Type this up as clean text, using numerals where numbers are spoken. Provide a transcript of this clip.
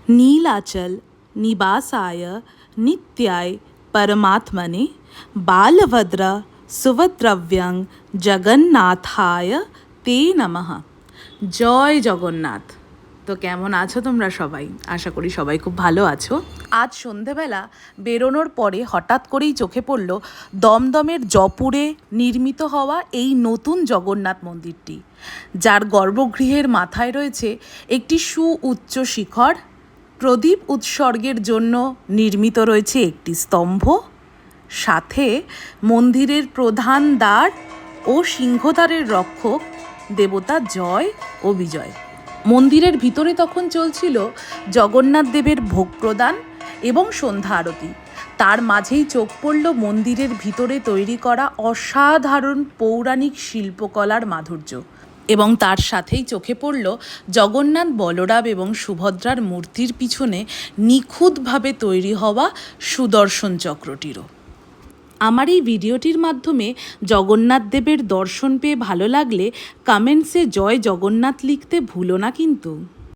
नीलाचल निवासाय नित्याय परमात्मने बालभद्र सुभद्रव्यं जगन्नाथाय ते नमः। জয় জগন্নাথ। তো কেমন আছো তোমরা সবাই? আশা করি সবাই খুব ভালো আছো। আজ সন্ধেবেলা বেরোনোর পরে হঠাৎ করেই চোখে পড়ল দমদমের জয়পুরে নির্মিত হওয়া এই নতুন জগন্নাথ মন্দিরটি, যার গর্ভগৃহের মাথায় রয়েছে একটি সুউচ্চ শিখর, প্রদীপ উৎসর্গের জন্য নির্মিত রয়েছে একটি স্তম্ভ, সাথে মন্দিরের প্রধান দ্বার ও সিংহদ্বারের রক্ষক দেবতা জয় ও বিজয়। মন্দিরের ভিতরে তখন চলছিল জগন্নাথ দেবের ভোগ প্রদান এবং সন্ধ্যা আরতি। তার মাঝেই চোখ পড়ল মন্দিরের ভিতরে তৈরি করা অসাধারণ পৌরাণিক শিল্পকলার মাধুর্য, এবং তার সাথেই চোখে পড়ল জগন্নাথ, বলরাম এবং সুভদ্রার মূর্তির পিছনে নিখুঁতভাবে তৈরি হওয়া সুদর্শন চক্রটিরও। আমার এই ভিডিওটির মাধ্যমে জগন্নাথ দেবের দর্শন পেয়ে ভালো লাগলে কমেন্টসে জয় জগন্নাথ লিখতে ভুলো না কিন্তু।